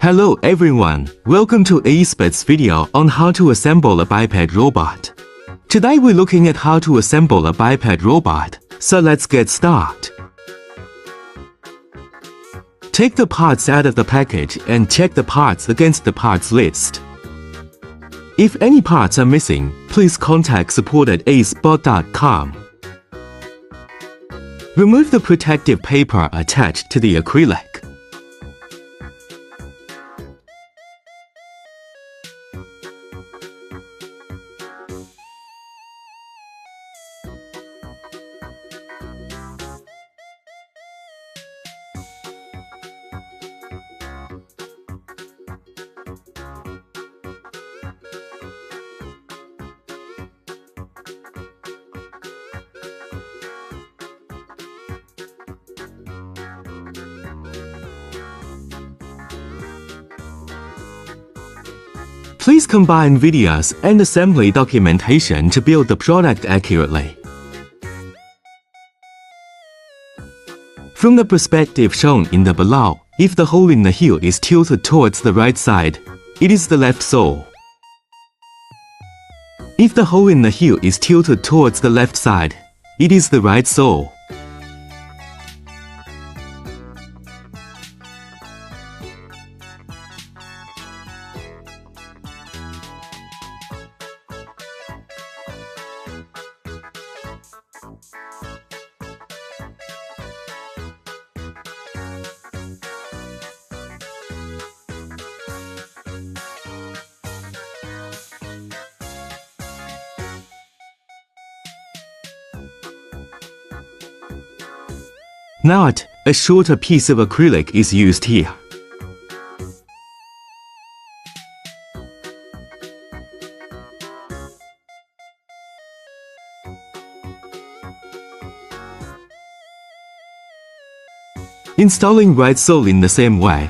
Hello everyone, welcome to ACEBOTT's video on how to assemble a biped robot. Today we're looking at how to assemble a biped robot, so let's get started. Take the parts out of the package and check the parts against the parts list. If any parts are missing, please contact support at ACEBOTT.com. Remove the protective paper attached to the acrylic. Please combine videos and assembly documentation to build the product accurately. From the perspective shown in the below, if the hole in the heel is tilted towards the right side, it is the left sole. If the hole in the heel is tilted towards the left side, it is the right sole. Note, a shorter piece of acrylic is used here. Installing right sole in the same way.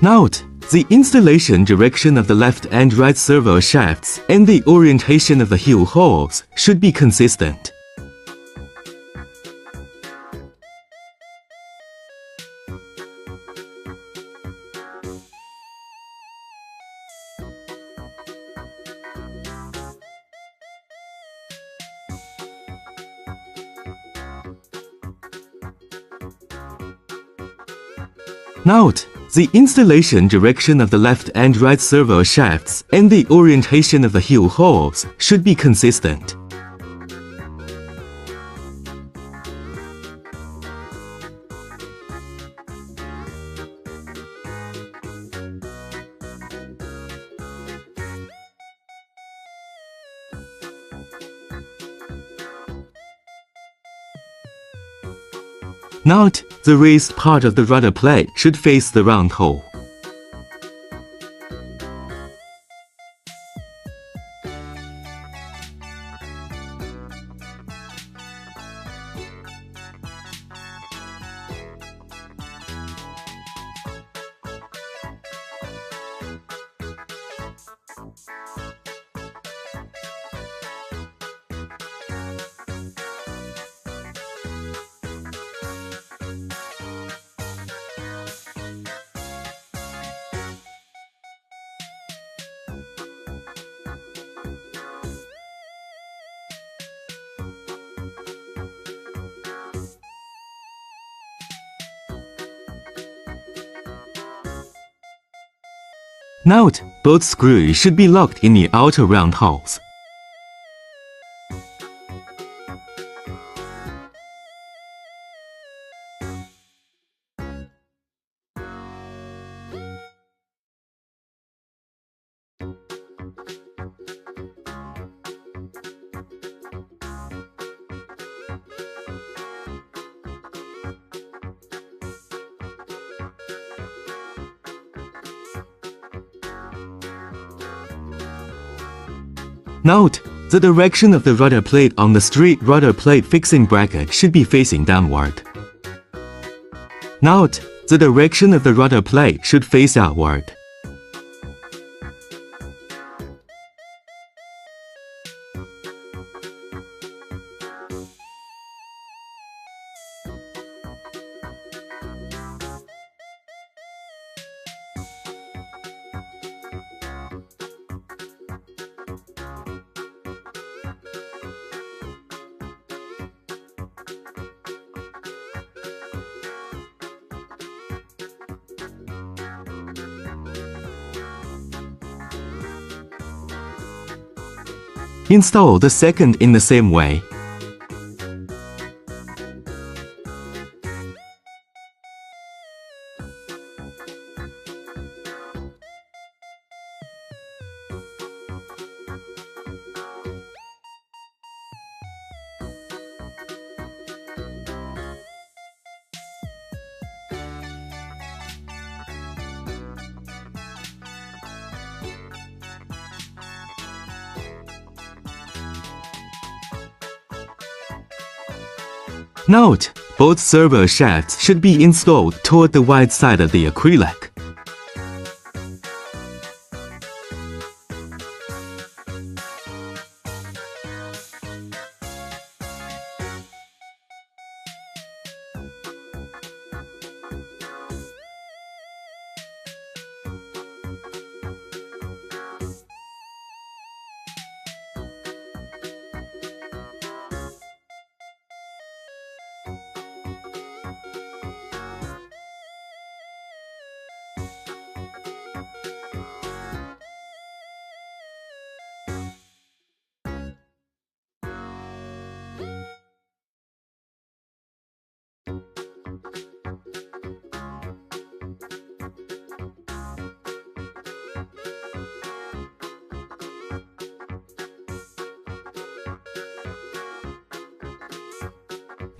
Note, the installation direction of the left and right servo shafts and the orientation of the heel holes should be consistent. Note, the installation direction of the left and right servo shafts and the orientation of the heel holes should be consistent. Note, the raised part of the rudder plate should face the round hole. Note, both screws should be locked in the outer round holes. Note: the direction of the rudder plate on the straight rudder plate fixing bracket should be facing downward. Note: the direction of the rudder plate should face outward. Install the second in the same way. Note: both servo shafts should be installed toward the wide side of the acrylic.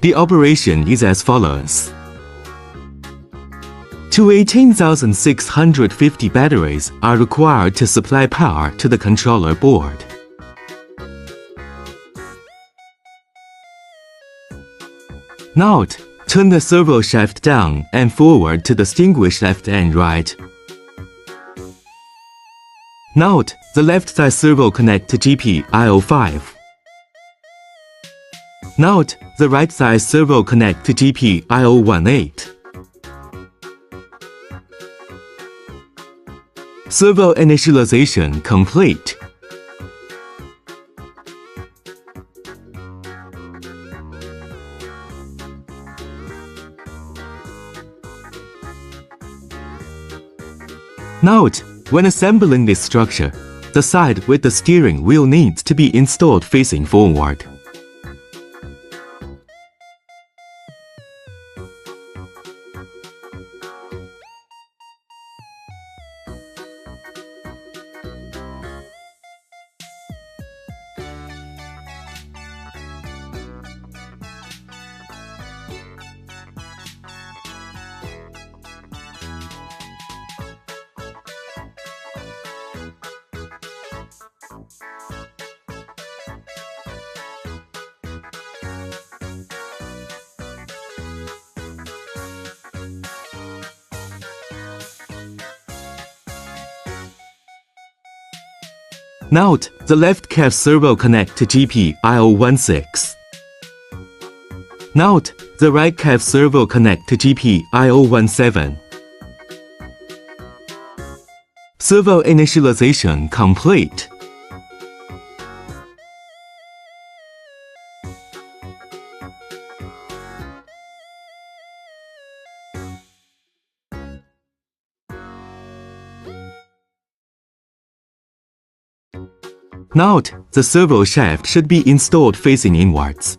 The operation is as follows. Two 18,650 batteries are required to supply power to the controller board. Note: turn the servo shaft down and forward to distinguish left and right. Note: the left side servo connect to GPIO5. Note: the right side servo connect to GPIO18. Servo initialization complete. Note: when assembling this structure, the side with the steering wheel needs to be installed facing forward. Note: the left cab servo connect to GPIO16. Note: the right cab servo connect to GPIO17. Servo initialization complete. Note: the servo shaft should be installed facing inwards.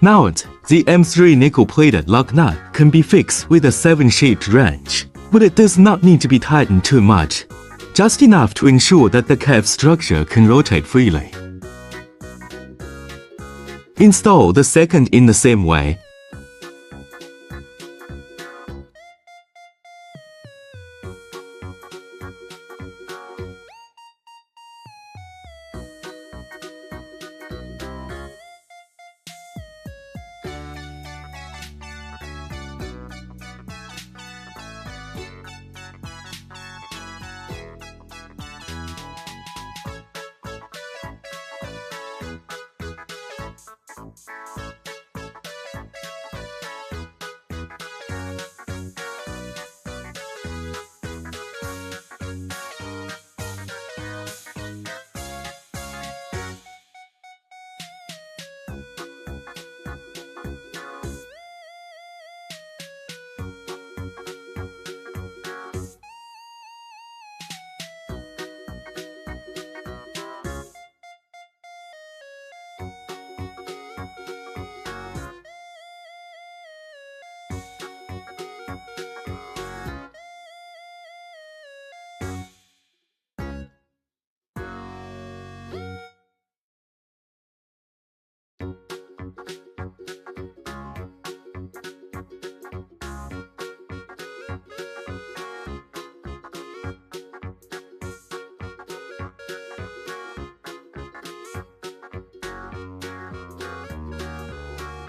Note: the M3 nickel-plated lock nut can be fixed with a 7-shaped wrench, but it does not need to be tightened too much, just enough to ensure that the cap structure can rotate freely. Install the second in the same way.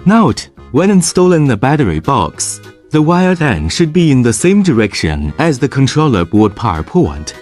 Note: when installing the battery box, the wired end should be in the same direction as the controller board power port.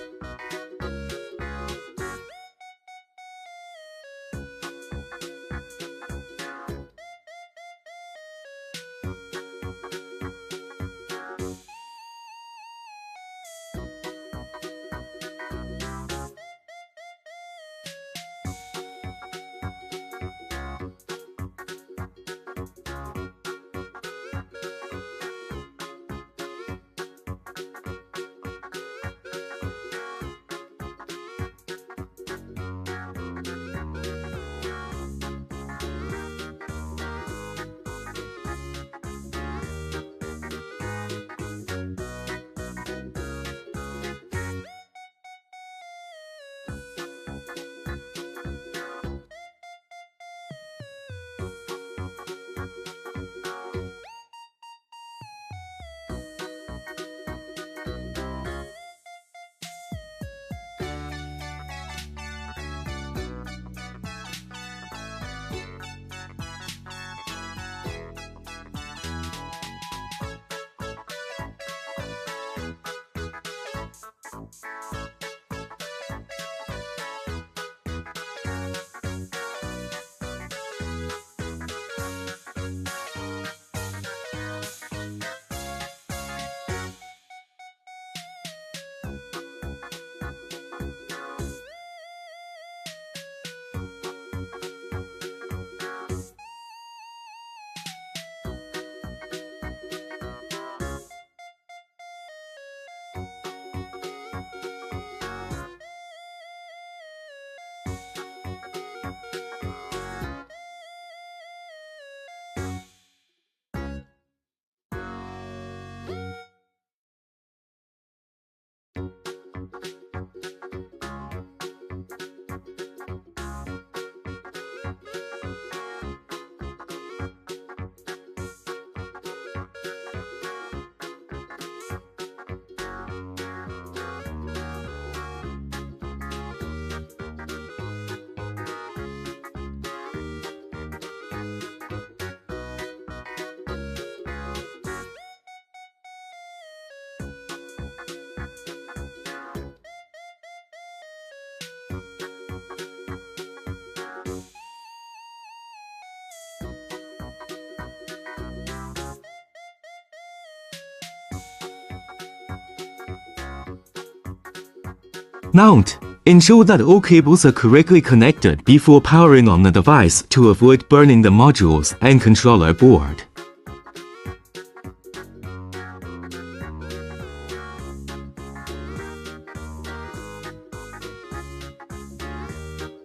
Note: ensure that all cables are correctly connected before powering on the device to avoid burning the modules and controller board.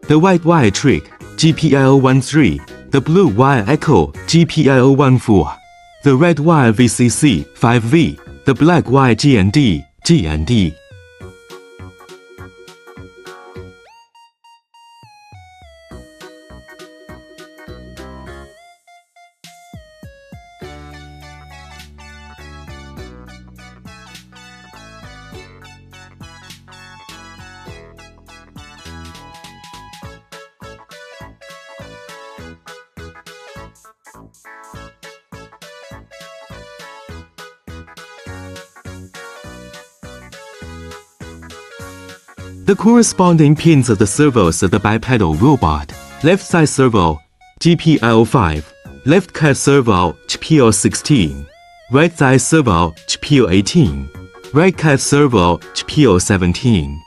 The white wire trick, GPL13, the blue wire echo GPIO14, the red wire VCC 5V, the black wire GND. The corresponding pins of the servos of the bipedal robot: left side servo GPIO5, left cat servo GPIO16, right side servo GPIO18, right cat servo GPIO17.